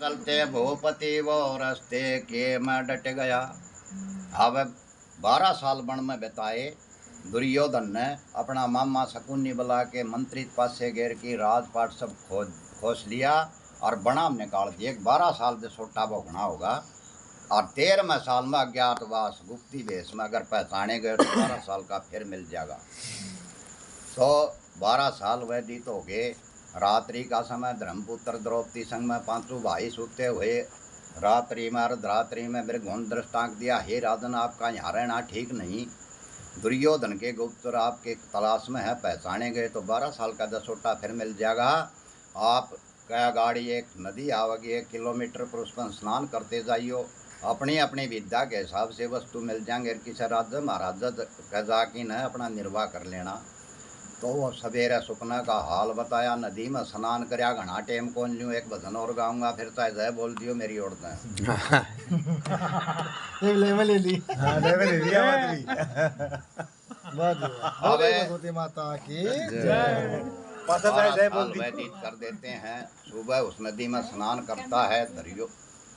चलते भूपति वो रस्ते के मैं डट गया। अब 12 साल वन में बिताए दुर्योधन ने अपना मामा शकुनी बुला के मंत्री पासे घेर की राजपाट सब खोस लिया और बनाम निकाल दिए। 12 साल से छोटा भोगना होगा और 13वें साल में अज्ञातवास गुप्ती वेश में अगर पहचाने गए तो 12 साल का फिर मिल जाएगा। तो 12 साल व्यतीत हो गए। रात्रि का समय धर्मपुत्र द्रौपदी संग में पांचों भाई सोते हुए रात्रि में अर्धरात्रि में मृगुण दृष्टांत दिया, हे राजन आपका यहाँ रहना ठीक नहीं। दुर्योधन के गुप्तचर आपके तलाश में है, पहचाने गए तो 12 साल का दसोटा फिर मिल जाएगा। आप क्या गाड़ी एक नदी आवेगी 1 किलोमीटर पर उस पर स्नान करते जाइयो, अपनी अपनी विद्या के हिसाब से वस्तु मिल जाएंगे। किसी राज्य महाराजा कह जाकी न अपना निर्वाह कर लेना। तो वो सवेरे सुपना का हाल बताया, नदी में स्नान करया घना टेम कौन लियो, एक भजन और गाऊंगा फिर चाहे जय बोल दियो मेरी औरतें। एक लेवल ले ली, हां लेवल ले लिया बात अबे भगवती माता की जय। पता है जय बोल दी। व्यतीत कर देते हैं। सुबह उस नदी में स्नान करता है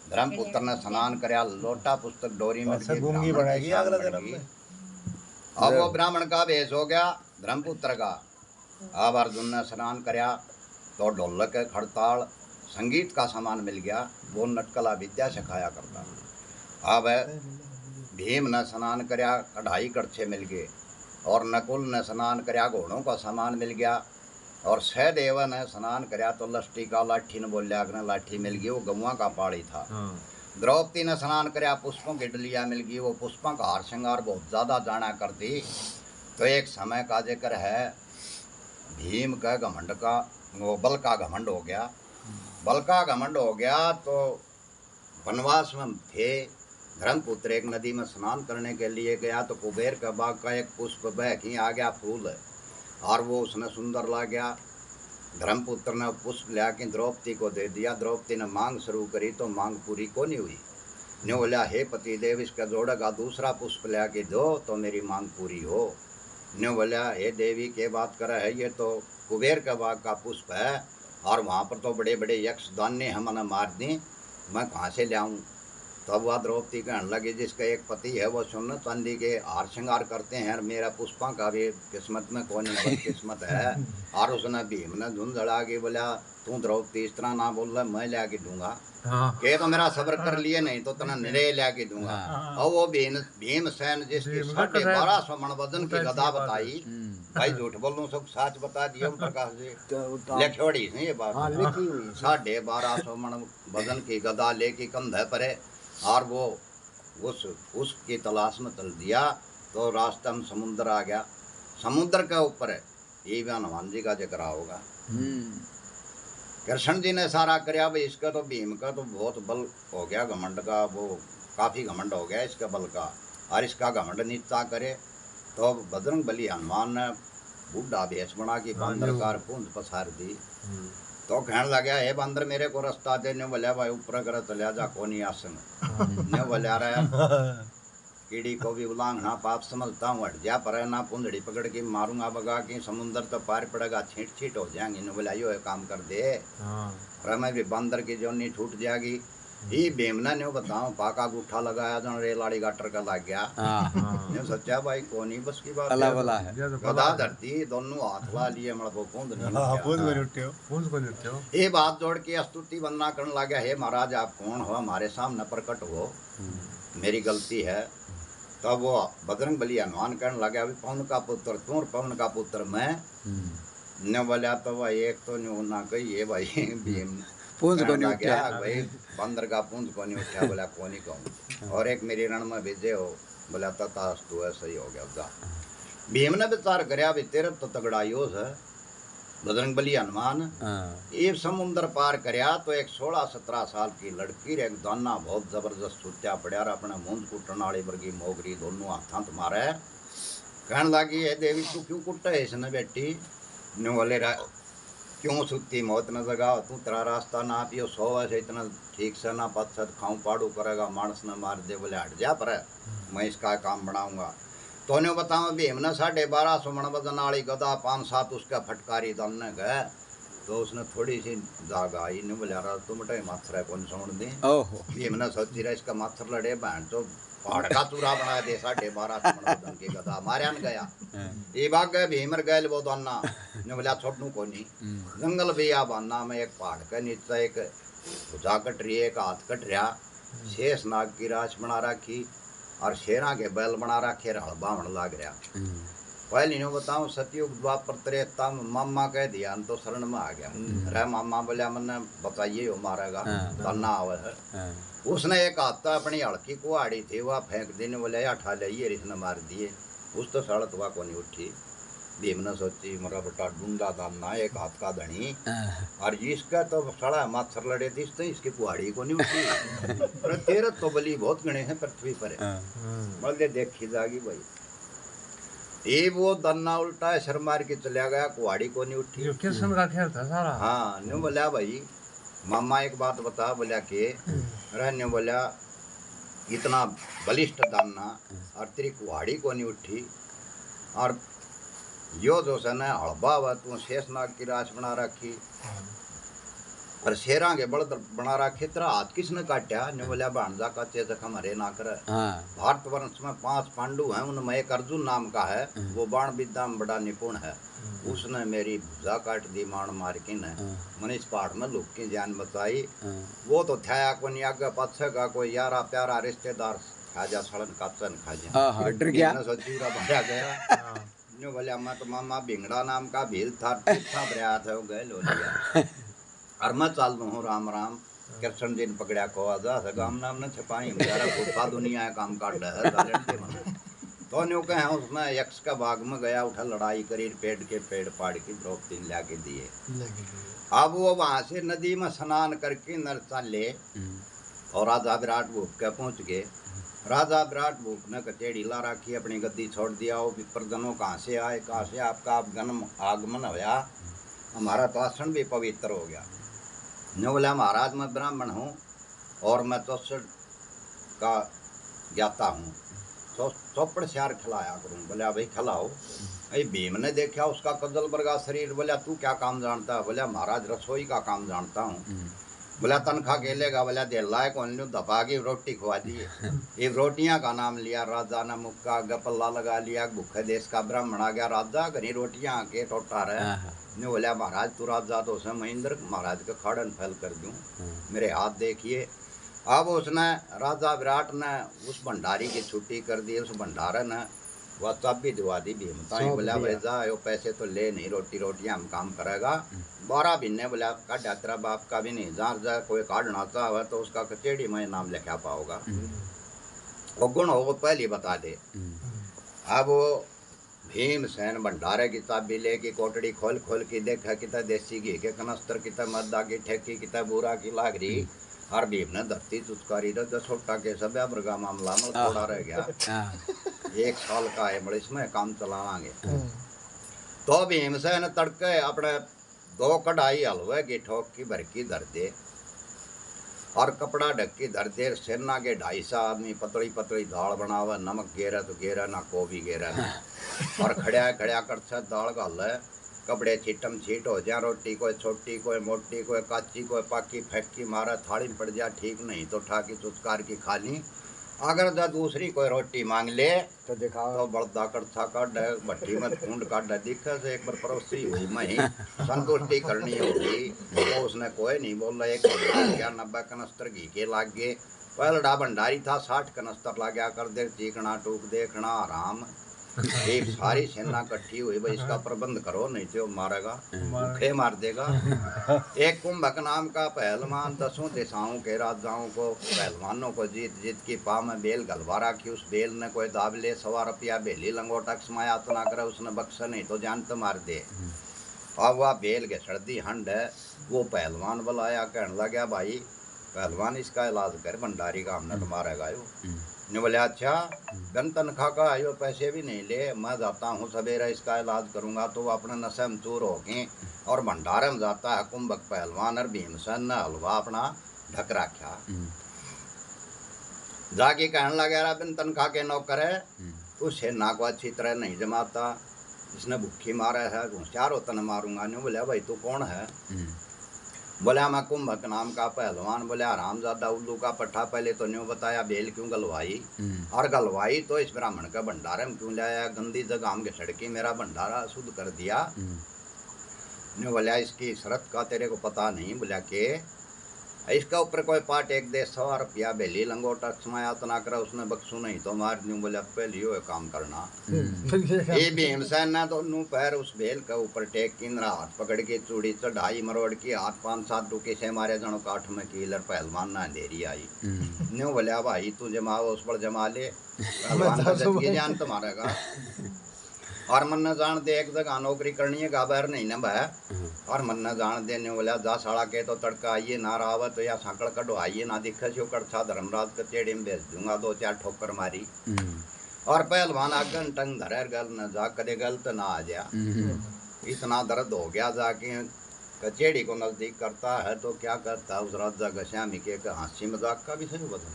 धर्मपुत्र ने स्नान करया, लोटा पुस्तक डोरी में गूंगी बढ़ाएगी अगला जन्म में। अब वो ब्राह्मण का वेश हो गया धर्मपुत्र का। अब अर्जुन ने स्नान करया तो ढोलक खड़ताल संगीत का सामान मिल गया, वो नटकला विद्या सिखाया करता। अब भीम ने स्नान करया, कढ़ाई कड़छे मिल गए। और नकुल ने स्नान करया, घोड़ों का सामान मिल गया। और सहदेव ने स्नान करया तो लष्टी का लाठी ने बोलिया लाठी मिल गई, वो गौवा का पाड़ी था। द्रौपदी ने स्नान करया, पुष्पों की डलिया मिल गई, वो पुष्पों का हार श्रृंगार बहुत ज़्यादा जाना करती। तो एक समय का जिक्र है, भीम का घमंड का वो बल का घमंड हो गया। बल का घमंड हो गया तो वनवास में थे। धर्मपुत्र एक नदी में स्नान करने के लिए गया तो कुबेर का बाग का एक पुष्प बह के आ गया फूल, और वो उसने सुंदर ला गया। धर्मपुत्र ने पुष्प लिया के द्रौपदी को दे दिया। द्रौपदी ने मांग शुरू करी तो मांग पूरी को नहीं हुई। ने बोला हे पति देव इसका जोड़ेगा दूसरा पुष्प लिया के दो तो मेरी मांग पूरी हो। ने बोला हे देवी के बात कर है, ये तो कुबेर के बाग का पुष्प है और वहाँ पर तो बड़े बड़े यक्ष दान्य हमने मार दी, मैं कहाँ से लाऊं। तब वह द्रौपदी कहने लगी जिसका एक पति है वो सुन चांदी के हार श्रृंगार करते हैं, मेरा पुष्पा का भी किस्मत में कौन किस्मत है। और उसने भीम ने धुंधड़ा के बोला तू द्रौपदी इस तरह ना बोल रहा, मैं लिया के दूंगा। के तो मेरा सब्र कर लिए नहीं तो तना निरे लिया के दूंगा। और वो भीमसेन जिसकी 1250 मण वजन की गदा बताई, भाई झूठ बोल रहा सब सच बता दिया प्रकाश जी, लिखोड़ी से ये बात 1250 मण वजन की गदा लेके कंधे परे और वो उसकी तलाश में चल दिया। तो रास्ते में समुद्र आ गया, समुद्र के ऊपर ये भी हनुमान जी का जिक्र होगा। कृष्ण जी ने सारा कराया भाई, इसका तो भीम का तो बहुत बल हो गया, घमंड का वो काफ़ी घमंड हो गया इसका बल का, और इसका घमंड नीचा करे। तो बजरंग बली हनुमान ने बूढ़ा भेष बना की बंदरकार पूंछ पसार दी। तो कहने लगा हे बंदर मेरे को रास्ता दे। ने बोलिया भाई ऊपर कर चलिया जा कोनी आसन। ने बोलिया रहा कीड़ी को भी उलांघना पाप समझता हूँ, हट जा पर ना पुंजड़ी पकड़ के मारूंगा बगा के समुंदर तो पार पड़ेगा, छींट छींट हो जाएंगे। ने बोला यो काम कर दे और मैं भी बंदर की जोनी छूट जाएगी। ही भीमना ने बताऊं पाका गुठा लगाया जो रेलाड़ी गाटर का लग गया। ने सोचा भाई कोनी बस की बात है, गदा धरती दोनों हाथ ला लिए मड़बो पूंज नहीं। ये बात जोड़ के स्तुति वंदना करने लगा, हे महाराज आप कौन हो, हमारे सामने प्रकट हो, मेरी गलती है। तब वो बजरंग बली हनुमान कहने लगा अभी पवन का पुत्र तू और पवन का पुत्र मैं। ने बोला तो भाई एक तो नहीं होना कही भाई भीम पूंज को नहीं उठा भाई, बंदर का पूंज को नहीं उठा। बोला को नहीं कहूँ, और एक मेरी रण में भेजे हो। बोला तथास्तु है, सही हो गया जा। भीम ने विचार कराया भी तेरे तो तगड़ा योज है बजरंग बली हनुमान। ये समुद्र पार करया तो एक 16-17 साल की लड़की एक दाना बहुत जबरदस्त सुत्या पड़ा और अपने मूंद कुटन वाली वर्गी मोगरी दोनों हाथों तो मारे। कहने लगी है देवी तू क्यों कुट है इसने बेटी। ने बोले क्यों सुती मौत न जगाओ, तू तेरा रास्ता ना पियो, सो ऐसे इतना ठीक से ना पत्थर खाऊं पाड़ू करेगा, मानस न मार दे। बोले हट जा पर मैं इसका काम बनाऊंगा। तो ने बताऊँ भीम ने 1250 मण वजन वाली गदा 5-7 उसका फटकारी दलने गए। तो उसने थोड़ी सी जाग आई ने बोला रहा तुम मटे माथर है कौन सोन दे ओहो ये मैंने सोची रहा इसका माथर लड़े बहन तो पहाड़ का चूरा बना दे 12.5 की गदा मारिया न गया ये बाग गए भीमर गए वो दोना ने बोला छोड़नू को नहीं जंगल भी आ बाना में एक पहाड़ के नीचे एक भुजा कट रही है एक हाथ कट रहा शेष नाग की राश बना रखी और शेरा के बैल बना रखे हल बावण लाग रहा पहले नो बताऊं सतयुग द्वापर त्रेता मामा कह दिया तो शरण में आ गया रे मामा बोलिया मैंने बताइए वो मारेगा तन्ना आवे है उसने एक हाथ अपनी हड़की कुहाड़ी थी वह फेंक देने बोले उठा लिये इसने मार दिए उस तो सड़क वह को नहीं उठी भीम ने सोची मेरा बेटा ढूंढा दाना एक हाथ का धनी और इसका तो सड़ा माथर लड़े थी तो इसकी कुहाड़ी को नहीं उठी पर तेरे तो बली बहुत गणे हैं पृथ्वी पर बोले देखी जागी भाई ये वो दन्ना उल्टा है शर मार के चला गया कुहाड़ी को नहीं उठी कृष्ण का खेल था सारा। हाँ न्यू बोला भाई मामा एक बात बता बोला के न्यू बोला इतना बलिष्ठ दन्ना और तेरी कुहाड़ी को नहीं उठी और यो जो सन हड़बा हुआ तू शेषनाग की राश बना रखी और शेरा के बल बना रखे तेरा हाथ किसने काटा ने बोला भांजा का चेतक हमारे ना कर भारतवर्ष में 5 पांडु हैं उनमें एक अर्जुन नाम का है वो बाण विद्या में बड़ा निपुण है उसने मेरी भुजा काट दी माण मार के ने मैंने इस पहाड़ में लोग की जान बचाई वो तो था को नहीं आगे पाछे का कोई यारा प्यारा रिश्तेदार खाजा सड़न काचन खाजा डर गया सोचूरा भाया गया न्यू बोला मैं तो मामा भिंगड़ा नाम का भील था प्रया था गए लो लिया और मैं चाल दू हूँ राम राम कृष्ण जी ने पकड़ा को आजा गाम नाम ने छपाई बेचारा भूखा दुनिया काम काट रहा है तो न्यू कहे उसमें यक्ष का बाग में गया उठा लड़ाई करी पेड़ पाड़ की द्रौपदी ला के दिए अब वो वहां से नदी में स्नान करके नर चले और राजा विराट भूख के पहुंच गए राजा विराट भूख ने कचेड़ी ला रखी अपनी गद्दी छोड़ दिया वो विप्रजनों कहाँ से आए कहाँ से आपका आगमन होया हमारा तो आसन भी पवित्र हो गया ने बोला महाराज मैं ब्राह्मण हूँ और मैं चौसठ का ज्ञाता हूँ चौपड़ श्यार खिलाया करूँ बोला भाई खिलाओ भाई भीम ने देखा उसका कदल वर्गा शरीर बोला तू क्या काम जानता है बोला महाराज रसोई का काम जानता हूँ बोला तनख्वाह के लेगा बोला दे लाए कौन लूँ दबा की रोटी खुआ दी एक रोटियां का नाम लिया राजा ने मुक्का गपल्ला लगा लिया भूखे देश का ब्राह्मण आ गया राजा घनी रोटियां के टोटा रहे ने बोला महाराज तू राजा तो उसे महेंद्र महाराज का खाड़न फैल कर दूं मेरे हाथ देखिए अब उसने राजा विराट ने उस भंडारी की छुट्टी कर दी उस भंडारे ने वह चाबी दिवा दी भीम ताई बोला भाई जा यो पैसे तो ले नहीं रोटियां हम काम करेगा 12 महीने बोला काटा तेरा बाप का भी नहीं जहाँ जा कोई कार्ड नाचा हुआ तो उसका कचेड़ी में नाम लिखा पाओगा वो गुण हो वो पहले बता दे अब वो भीमसेन भंडारे की चाबी लेके कोटड़ी खोल के देखा कितना देसी घी के कनस्तर कितना मद्दा की ठेकी कितना बूरा की लाग रही और भीम ने धरती चुचकारी तो छोटा के सब मृगा मामला में थोड़ा रह गया 1 साल का है बड़े इसमें काम चलावांगे तो भीमसेन तड़के अपने 2 कढ़ाई हलवे की ठोक की भर की धर दे और कपड़ा ढक के धर दे सेना के 250 आदमी पतली दाल बनावे नमक गेरा तो गेरा ना कोबी गेरा ना और खड़िया कर दाल गाल कपड़े छीटम छीट हो जा रोटी कोई छोटी कोई मोटी कोई काची कोई पाकी फेंकी मारा थाली में पड़ जा ठीक नहीं तो ठाकी चुचकार की खा ली अगर जा दूसरी कोई रोटी मांग ले तो दिखाओ तो बड़दा कड़छा काट भट्टी में खूंड काट दिखे से एक बार परोसी हुई मैं संतुष्टि करनी होगी तो उसने कोई नहीं बोला एक 90 कनस्तर घी के लाग गए पहला भंडारी था 60 कनस्तर ला गया कर दे चीकना टूक देखना आराम एक सारी सेना इकट्ठी हुई भाई इसका प्रबंध करो नहीं तो मारेगा भूखे मार देगा एक कुंभक नाम का पहलवान 10 दिशाओं के राजाओं को पहलवानों को जीत की पा में बेल गलवा रखी उस बेल ने कोई दाबले 100 रुपया बेली लंगोटा समाया तो ना करे उसने बक्सा नहीं तो जान तो मार दे अब वह बेल के सर्दी हंड है वो पहलवान बुलाया कहने लगा भाई पहलवान इसका इलाज कर भंडारी का हमने तो मारेगा यो ने बोले अच्छा गन तनख्वाह का आयो पैसे भी नहीं ले मैं जाता हूँ सवेरा इसका इलाज करूँगा तो वो अपने नशे में चूर होके और भंडारे में जाता है कुंभक पहलवान और भीमसेन ने हलवा अपना ढक रखा जाके कहने लगा बिन तनख्वाह के नौकर है तू सेना को अच्छी तरह नहीं जमाता इसने भूखी मारा है, होशियार तन मारूंगा। नहीं बोला भाई तू कौन है? बोला मैं कुंभक नाम का पहलवान। बोले हरामजादा उल्लू का पट्ठा, पहले तो न्यू बताया बेल क्यों गलवाई, और गलवाई तो इस ब्राह्मण का भंडारा में क्यों लाया, गंदी जगह हम के सड़की मेरा भंडारा शुद्ध कर दिया। न्यू बोला इसकी शरत का तेरे को पता नहीं? बोला के इसका ऊपर कोई पार्ट एक दे 100 रुपया बेली लंगोटा समाया तना करा, उसने बक्सू नहीं तो मार न्यू। बोला पहले यो काम करना। ये भीमसेन ना तो नू पैर उस बेल के ऊपर टेक किंद्रा हाथ पकड़ के चूड़ी चढ़ाई मरोड़ की, हाथ 5-7 डुके से मारे जनो काठ में कीलर पहलवान ना अंधेरी आई। न्यू बोला भाई तू जमा उस पर जमा ले, पहलवान का जतगी जान तुम्हारा का। और मन न जान दे एक जगह नौकरी करनी है गाबर नहीं न भाई, और मन न जान दे न्यू बोला जा साड़ा के तो तड़का आइए ना रावत तो या सांकड़ कड़ो आइए ना दिखे से कड़छा धर्मराज के चेड़ी में बेच दूंगा। 2-4 ठोकर मारी और पहलवान आगन टंग धरे गल न जा करे गलत ना आ जा। इतना दर्द हो गया जाके कचेड़ी को नजदीक करता है तो क्या करता उस राजा गश्यामी के हंसी मजाक का भी सही बदल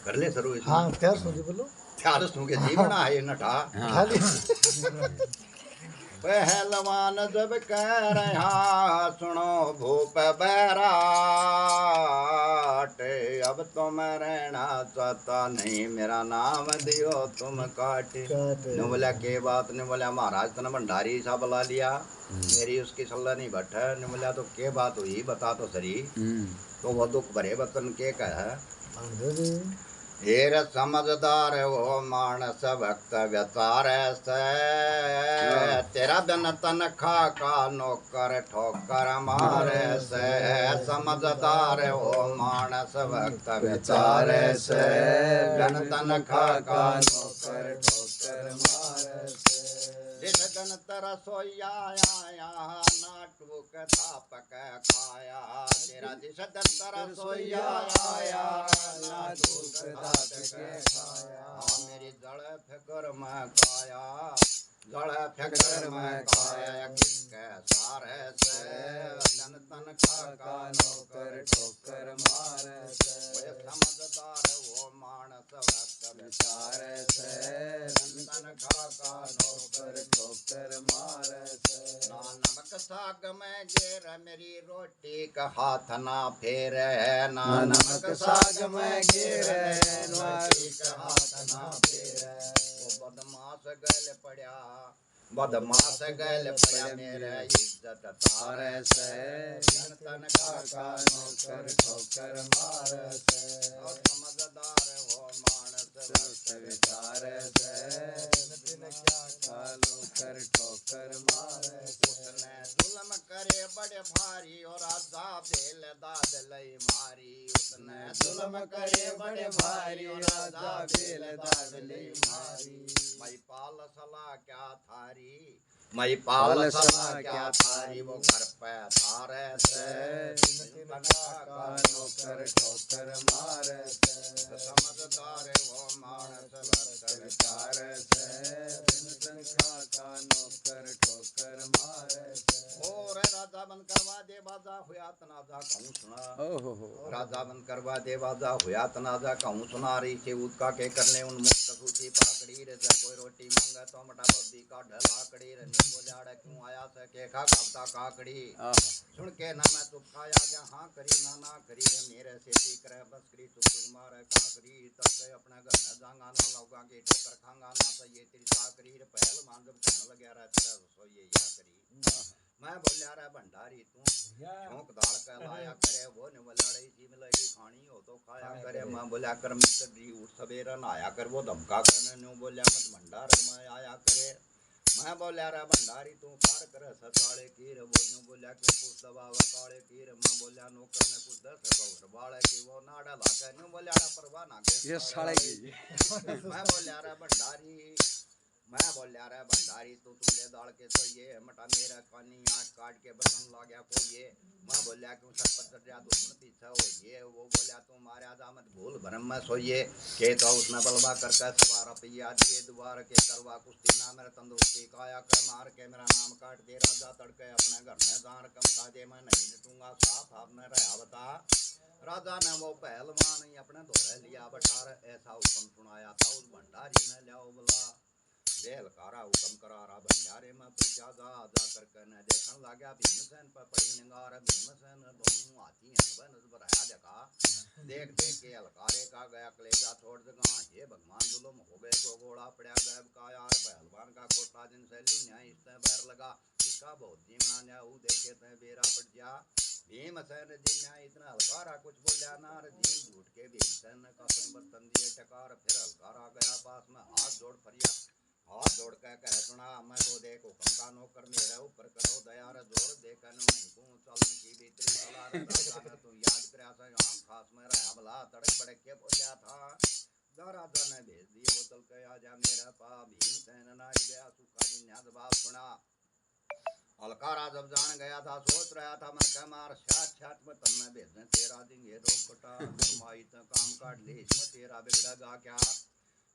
कर ले सरू। हाँ क्या सोचे बोलो चार सू के जीवना है नठा। खाली पहलवान जब कह रहा सुनो भूप बैराट, अब तो मैं रहना चाहता नहीं, मेरा नाम दियो तुम काटे। ने बोला के बात? ने बोला महाराज तने भंडारी सा बुला लिया, मेरी उसकी सलाह नहीं बट है। ने बोला तो के बात हुई बता तो सही। तो वो दुख भरे वतन के कह हेर समझदार वो मानस भक्त व्यतार से, तेरा बिन तन खा का नौकर ठोकर मारे से। समझदार वो मानस भक्त व्यतार से, बिन तन खा का नौकर ठोकर मारे से। जिस गन तर सोया आया ना टूक थापक खाया, तेरा जिस गन तर सोया आया ना टूक थापक खाया। मेरी जड़ फिकर में काया, जड़ फिकर में काया, किसके सारे से तन तन खा का नौकर ठोकर मारे से। समझदार वो मानस भक्त विचारे से, तन खा का नौकर ठोकर मारे से। ना नमक साग में घेर मेरी रोटी का हाथ ना फेर है, ना नमक साग में घेर रोटी का हाथ ना फेर। वो बदमाश गल पड़ा, बदमाश गल पड़ा मेरे इज्जत तारे से, तन खा का नौकर ठोकर मारे से। और समझदार हो मानस भक्त विचारे से, दिन क्या का नौकर ठोकर मारे से। उसने जुल्म करे बड़े भारी और राजा बेल दाद लई मारी, उसने जुल्म करे बड़े भारी और राजा बेल दाद लई मारी। मई पाल सला क्या थारी, मई पाल सला क्या थारी, वो घर पे थारे से, का नौकर ठोकर मारे से। समझदार वो मानस भक्त विचारे से, का नौकर ठोकर मारे से। और राजा बन करवा दे बाजा हुआ तनाजा कहूँ सुना, राजा बन करवा दे बाजा हुआ तनाजा कहूँ सुना। रही से उदका के करने उन मुक्त सूची पाकड़ी रे, कोई रोटी मांगे तो मटा बब्बी का ढलाकड़ी रे। नहीं बोला क्यों आया से के खा खाता काकड़ी, सुन के ना मैं चुप खाया गया हाँ करी ना करी रे। मेरे से ती करे बस करी चुप चुप मारे काकड़ी, तब से अपने घर में जांगा ना लौगा के ठोकर खांगा ना तो ये तेरी साकरी रे। पहलवान जब कहने लग गया तेरा रसोई या करी, मैं बोलिया रे भंडारी तू झोंक दाल का लाया करे, वो ने बोला रही जी मिलेगी खानी हो तो खाया करे। मैं बोलिया कर मित्र उठ सवेरा नहाया कर, वो धमका करने न्यू बोलिया मत भंडार मैं आया करे। मैं बोलिया रे भंडारी तू पार करे सताड़े की रे, वो न्यू बोलिया क्यों पूछ दबा काले की रे। मैं बोलिया नौकर ने कुछ दस घर बाड़े की, वो नाड़ा लाके न्यू बोलिया रे परवाह ना के ये साले की। मैं बोलिया रे भंडारी, मैं बोलिया रे भंडारी तू तुमले दाल के तो ये मटा मेरा कानी आँख काट के बर्तन ला गया को ये। मैं बोलिया क्यों सर पर चढ़ दुश्मन पीछा हो ये, वो बोलिया तू मारे आजामत भूल भरम में सोइए के तो उसने बलवा करके सवा रुपया दिए दोबारा के करवा कुश्ती ना मेरे तंदुरुस्ती काया कर मार के मेरा नाम काट दे। राजा तड़के अपने घर में जान कम काजे मैं नहीं लटूंगा साफ आपने रहा बता। राजा ने वो पहलवान ही अपने धोरे लिया बठार, ऐसा हुक्म सुनाया था उस भंडारी ने, लियाओ बुला। वे हलकारा हुक्म करारा भंडारे में पूछा जा करके न देखने लगा भीमसेन पर पड़ी निगार। भीमसेन दोनों हाथी हलवन बराया देखा, देख देख के हलकारे का गया कलेजा छोड़ दगा। ये भगवान जुलम हो गए तो घोड़ा पड़ा गैब का यार, पहलवान का कोटा जिन शैली न्याय इसने बैर लगा, इसका बहुत जीवना न्याय देखे ते बेरा पड़ जा। भीमसेन जी न्याय इतना हलकारा कुछ बोलिया नार, जीन झूठ के भीमसेन का बर्तन दिए टकार। फिर हलकारा गया पास में हाथ जोड़ फरिया, हाथ जोड़ के कह सुना, मैं तो देख हुक्म का नौकर मेरे ऊपर करो दयार जोर, देखन नहीं को चलन की भीतरी सलाह। राजा ने तू याद करया से आम खास में रहा भला, तड़क बड़क के बोलिया था। राजा ने भेज दिए वो चल के आ जा मेरा पा। भीमसेन नाच गया सुखा जी न्या जवाब सुना। हलकारा जब जान गया था सोच रहा था मैं कह मार छाट में तन में भेजने तेरा दिन ये रोक पटा, माई तो काम काट ले इसमें तेरा बिगड़ेगा क्या।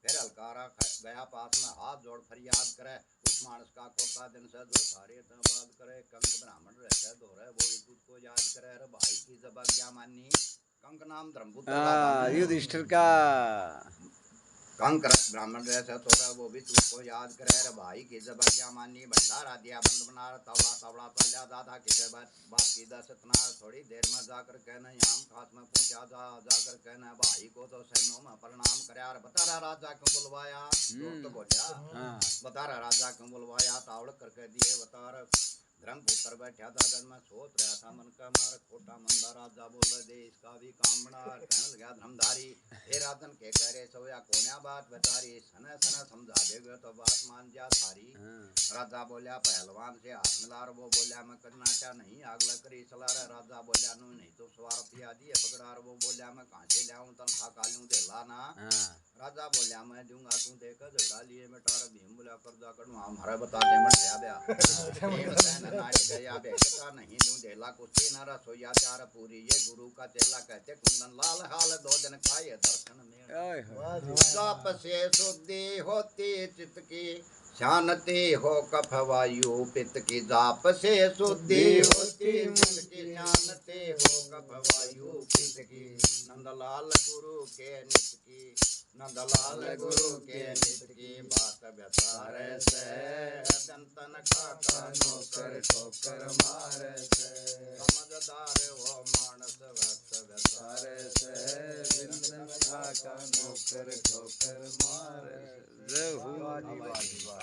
फिर हलकारा गया पास में हाथ जोड़ फरियाद करे, उस मानस का कोटा दिन से जो सारे बात करे। कंक ब्राह्मण रहते दोहरे वो भी तुझको याद करे, अरे भाई की जबान क्या माननी। कंक नाम धर्मपुत्र युधिष्ठिर का कंक ब्राह्मण रहते तो वो भी तुझको याद करे, अरे भाई की जबान क्या माननी। भंडारा दिया बंद बना तवड़ा तवड़ा तल्या दादा किसे बात की दस इतना। थोड़ी देर में जाकर कहना याम खास में पूछा जाकर कहना भाई को तो सैन्यों में प्रणाम करे। बता रहा राजा क्यों बुलवाया, तो बोलिया बता रहा राजा क्यों बुलवाया, तावड़ करके दिए बता। धर्मपुत्र बैठा था जब मैं सोच रहा था मन का मार खोटा मंदा। राजा बोले दे इसका भी काम बना। कहने लगा धर्मधारी हे राजन के कह रहे सोया कोन्या बात बतारी, सने सने समझा देगे तो बात मान जा थारी। राजा बोलिया पहलवान से हाथ मिला, वो बोलिया मैं करना चाह नहीं आग लकड़ी सला रहा। राजा बोलिया नु नहीं तो स्वार्थी आदि है पकड़ा। वो बोलिया मैं कहाँ से लाऊं तनखा कालूं दे लाना। राजा बोलिया मैं दूंगा तू देकर झगड़ा लिए मिटार। भीम बोलिया कर जा कर हमारा बता दे मट गया नाट गया बेटा नहीं दूं देला कुछ ना रसोईया चार पूरी। ये गुरु का चेला कहते कुंदन लाल हाल दो दिन खाए दर्शन में। जाप से शुद्धि होती चित्त की, शांति हो कफ वायु पित्त की। जाप से शुद्धि होती मन की, शांति हो कफ वायु पित्त की। नंदलाल गुरु के नित्य की, नंदलाल गुरु के नित्य की। बात बेचारे से दंतन खाका नौकर ठोकर मारे से।